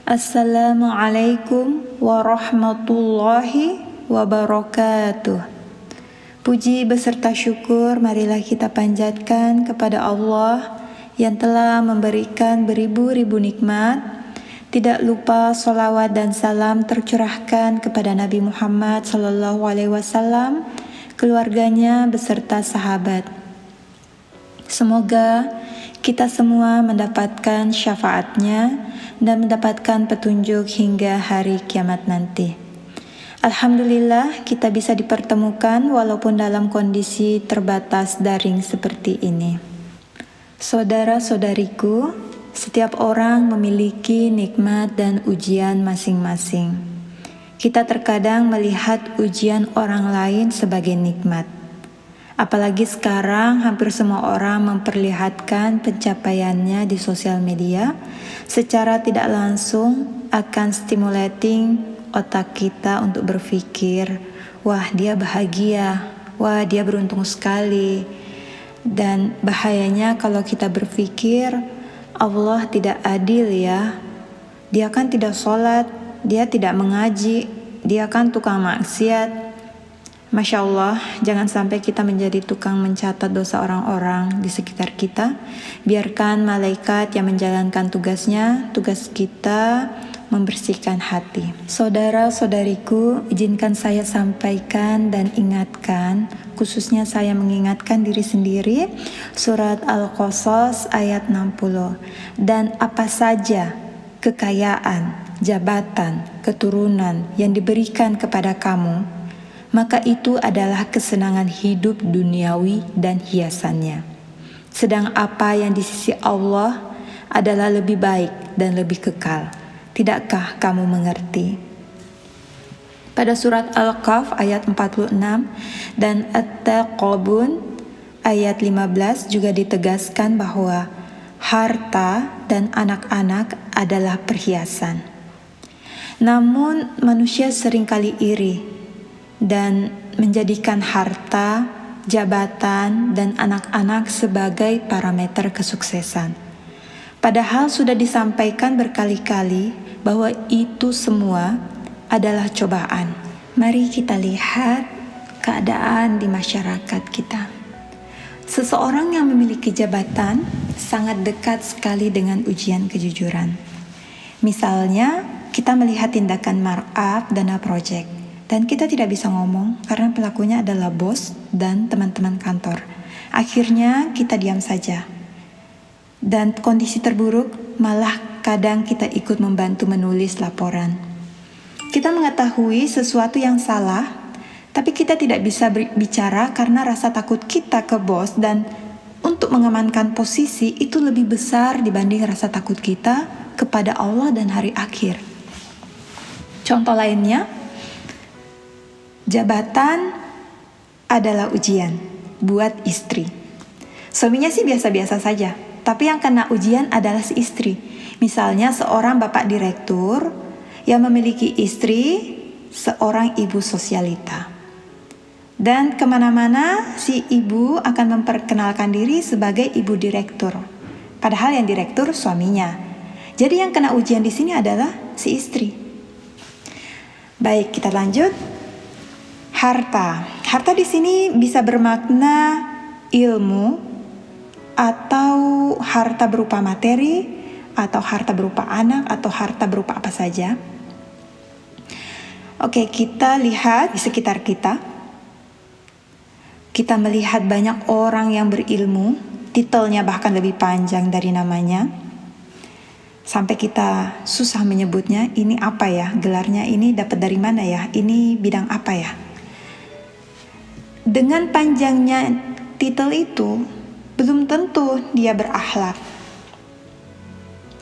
Assalamualaikum warahmatullahi wabarakatuh. Puji beserta syukur marilah kita panjatkan kepada Allah yang telah memberikan beribu-ribu nikmat. Tidak lupa salawat dan salam tercurahkan kepada Nabi Muhammad SAW, keluarganya beserta sahabat. Semoga kita semua mendapatkan syafaatnya dan mendapatkan petunjuk hingga hari kiamat nanti. Alhamdulillah kita bisa dipertemukan walaupun dalam kondisi terbatas daring seperti ini. Saudara-saudariku, setiap orang memiliki nikmat dan ujian masing-masing. Kita terkadang melihat ujian orang lain sebagai nikmat. Apalagi sekarang hampir semua orang memperlihatkan pencapaiannya di sosial media, secara tidak langsung akan stimulating otak kita untuk berpikir, wah dia bahagia, wah dia beruntung sekali. Dan bahayanya kalau kita berpikir, Allah tidak adil ya, dia kan tidak sholat, dia tidak mengaji, dia kan tukang maksiat. Masya Allah, jangan sampai kita menjadi tukang mencatat dosa orang-orang di sekitar kita. Biarkan malaikat yang menjalankan tugasnya, tugas kita membersihkan hati. Saudara-saudariku, izinkan saya sampaikan dan ingatkan, khususnya saya mengingatkan diri sendiri, surat Al-Qasas ayat 60. Dan apa saja kekayaan, jabatan, keturunan yang diberikan kepada kamu, maka itu adalah kesenangan hidup duniawi dan hiasannya. Sedang apa yang di sisi Allah adalah lebih baik dan lebih kekal. Tidakkah kamu mengerti? Pada surat Al-Kahf ayat 46 dan At-Taqabun ayat 15 juga ditegaskan bahwa harta dan anak-anak adalah perhiasan. Namun manusia seringkali iri dan menjadikan harta, jabatan, dan anak-anak sebagai parameter kesuksesan. Padahal sudah disampaikan berkali-kali bahwa itu semua adalah cobaan. Mari kita lihat keadaan di masyarakat kita. Seseorang yang memiliki jabatan sangat dekat sekali dengan ujian kejujuran. Misalnya, kita melihat tindakan markup dana proyek. Dan kita tidak bisa ngomong karena pelakunya adalah bos dan teman-teman kantor. Akhirnya kita diam saja. Dan kondisi terburuk malah kadang kita ikut membantu menulis laporan. Kita mengetahui sesuatu yang salah, tapi kita tidak bisa bicara karena rasa takut kita ke bos dan untuk mengamankan posisi itu lebih besar dibanding rasa takut kita kepada Allah dan hari akhir. Contoh lainnya, jabatan adalah ujian buat istri. Suaminya sih biasa-biasa saja, tapi yang kena ujian adalah si istri. Misalnya seorang bapak direktur yang memiliki istri, seorang ibu sosialita. Dan kemana-mana si ibu akan memperkenalkan diri sebagai ibu direktur. Padahal yang direktur suaminya. Jadi yang kena ujian di sini adalah si istri. Baik, kita lanjut. Harta di sini bisa bermakna ilmu atau harta berupa materi atau harta berupa anak atau harta berupa apa saja. Oke, kita lihat di sekitar kita. Kita melihat banyak orang yang berilmu, titelnya bahkan lebih panjang dari namanya. Sampai kita susah menyebutnya, ini apa ya? Gelarnya ini dapat dari mana ya? Ini bidang apa ya? Dengan panjangnya titel itu, belum tentu dia berakhlak.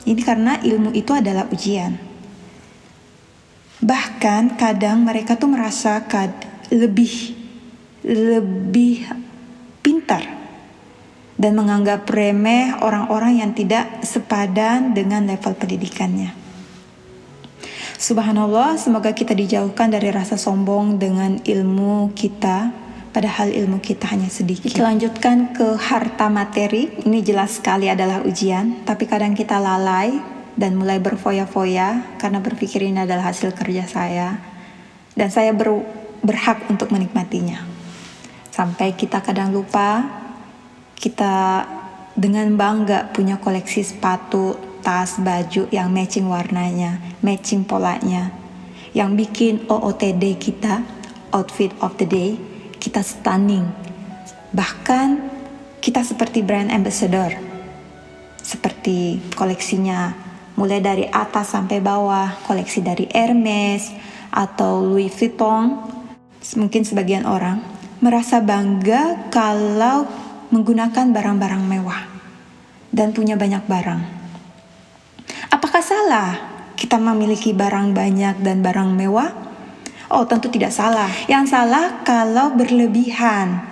Ini karena ilmu itu adalah ujian. Bahkan kadang mereka tuh merasa lebih pintar dan menganggap remeh orang-orang yang tidak sepadan dengan level pendidikannya. Subhanallah, semoga kita dijauhkan dari rasa sombong dengan ilmu kita. Padahal ilmu kita hanya sedikit. Kita lanjutkan ke harta materi. Ini jelas sekali adalah ujian, tapi kadang kita lalai dan mulai berfoya-foya karena berpikir ini adalah hasil kerja saya dan saya berhak untuk menikmatinya. Sampai kita kadang lupa, kita dengan bangga punya koleksi sepatu, tas, baju yang matching warnanya, matching polanya, yang bikin OOTD kita, outfit of the day, kita stunning. Bahkan kita seperti brand ambassador, seperti koleksinya mulai dari atas sampai bawah, koleksi dari Hermes atau Louis Vuitton. Mungkin sebagian orang merasa bangga kalau menggunakan barang-barang mewah dan punya banyak barang. Apakah salah kita memiliki barang banyak dan barang mewah? Oh, tentu tidak salah. Yang salah kalau berlebihan.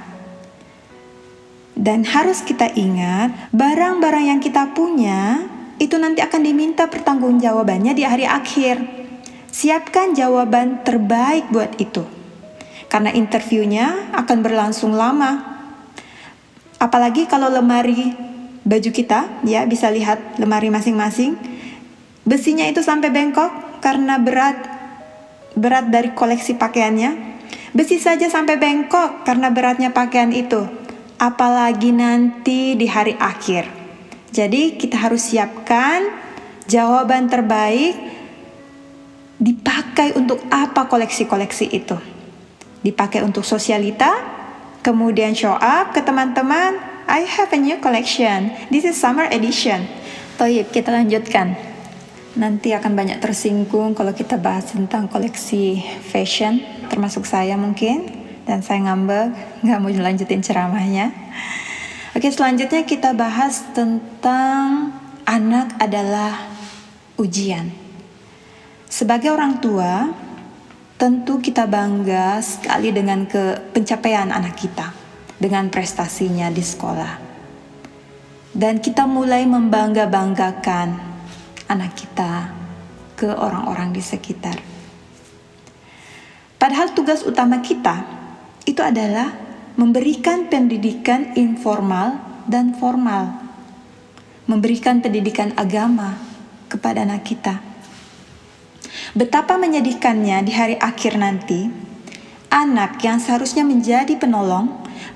Dan harus kita ingat, barang-barang yang kita punya itu nanti akan diminta pertanggungjawabannya di hari akhir. Siapkan jawaban terbaik buat itu. Karena interviewnya akan berlangsung lama. Apalagi kalau lemari baju kita, ya bisa lihat lemari masing-masing. Besinya itu sampai bengkok karena berat dari koleksi pakaiannya. Besi saja sampai bengkok karena beratnya pakaian itu. Apalagi nanti di hari akhir. Jadi kita harus siapkan jawaban terbaik. Dipakai untuk apa koleksi-koleksi itu? Dipakai untuk sosialita, kemudian show up ke teman-teman. I have a new collection. This is summer edition. Toyib, kita lanjutkan. Nanti akan banyak tersinggung kalau kita bahas tentang koleksi fashion, termasuk saya mungkin. Dan saya ngambek, gak mau lanjutin ceramahnya. Oke, selanjutnya kita bahas tentang anak adalah ujian. Sebagai orang tua, tentu kita bangga sekali dengan pencapaian anak kita, dengan prestasinya di sekolah. Dan kita mulai membangga-banggakan anak kita ke orang-orang di sekitar. Padahal tugas utama kita itu adalah memberikan pendidikan informal dan formal. Memberikan pendidikan agama kepada anak kita. Betapa menyedihkannya di hari akhir nanti, anak yang seharusnya menjadi penolong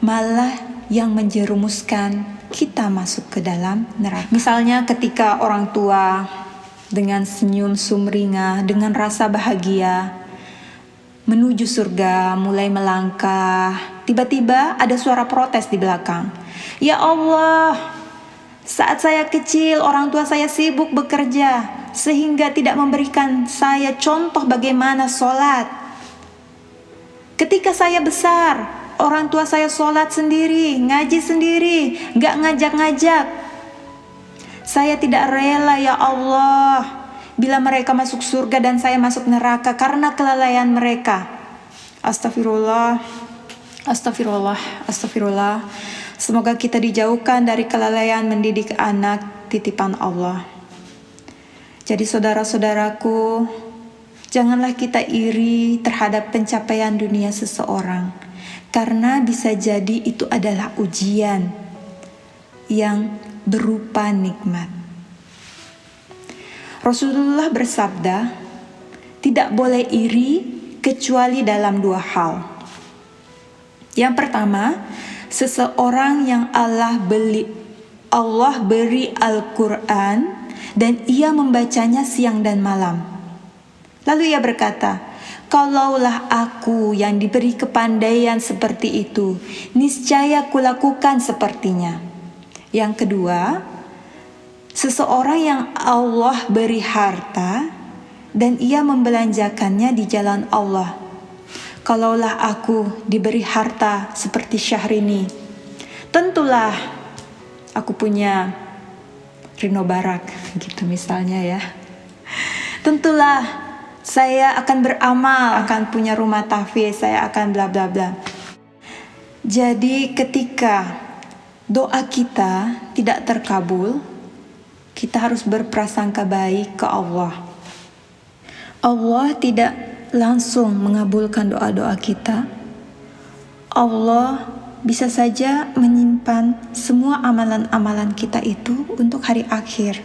malah yang menjerumuskan kita masuk ke dalam neraka. Misalnya ketika orang tua dengan senyum sumringah, dengan rasa bahagia menuju surga, mulai melangkah, tiba-tiba ada suara protes di belakang. Ya Allah, saat saya kecil orang tua saya sibuk bekerja sehingga tidak memberikan saya contoh bagaimana sholat. Ketika saya besar, orang tua saya sholat sendiri, ngaji sendiri, gak ngajak-ngajak. Saya tidak rela ya Allah bila mereka masuk surga dan saya masuk neraka karena kelalaian mereka. Astagfirullah, astagfirullah, astagfirullah. Semoga kita dijauhkan dari kelalaian mendidik anak titipan Allah. Jadi saudara-saudaraku, janganlah kita iri terhadap pencapaian dunia seseorang. Karena bisa jadi itu adalah ujian yang berupa nikmat. Rasulullah bersabda, tidak boleh iri kecuali dalam dua hal. Yang pertama, seseorang yang Allah beri Al-Quran dan ia membacanya siang dan malam. Lalu ia berkata, kalaulah aku yang diberi kepandaian seperti itu, niscaya kulakukan sepertinya. Yang kedua, seseorang yang Allah beri harta dan ia membelanjakannya di jalan Allah. Kalaulah aku diberi harta seperti Syahrini, tentulah aku punya Rino Barak gitu misalnya ya. Tentulah saya akan beramal, akan punya rumah tahfiz, saya akan bla bla bla. Jadi ketika doa kita tidak terkabul, kita harus berprasangka baik ke Allah. Allah tidak langsung mengabulkan doa-doa kita. Allah bisa saja menyimpan semua amalan-amalan kita itu untuk hari akhir.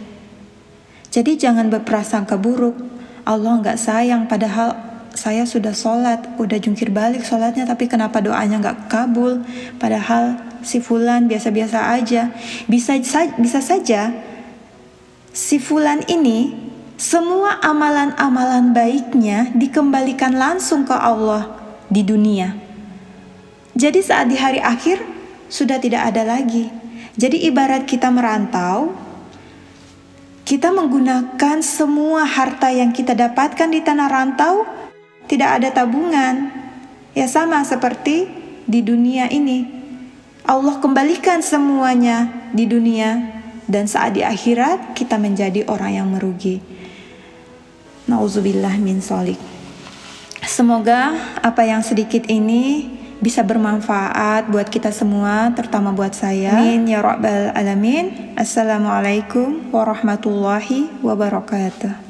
Jadi jangan berprasangka buruk, Allah nggak sayang padahal saya sudah sholat, udah jungkir balik sholatnya, tapi kenapa doanya nggak kabul? Padahal si fulan biasa-biasa aja. Bisa saja si fulan ini semua amalan-amalan baiknya dikembalikan langsung ke Allah di dunia. Jadi saat di hari akhir sudah tidak ada lagi. Jadi ibarat kita merantau, kita menggunakan semua harta yang kita dapatkan di tanah rantau, tidak ada tabungan. Ya sama seperti di dunia ini. Allah kembalikan semuanya di dunia, dan saat di akhirat kita menjadi orang yang merugi. Nauzubillah min dzalik. Semoga apa yang sedikit ini bisa bermanfaat buat kita semua, terutama buat saya. Amin ya rabbal alamin. Assalamualaikum warahmatullahi wabarakatuh.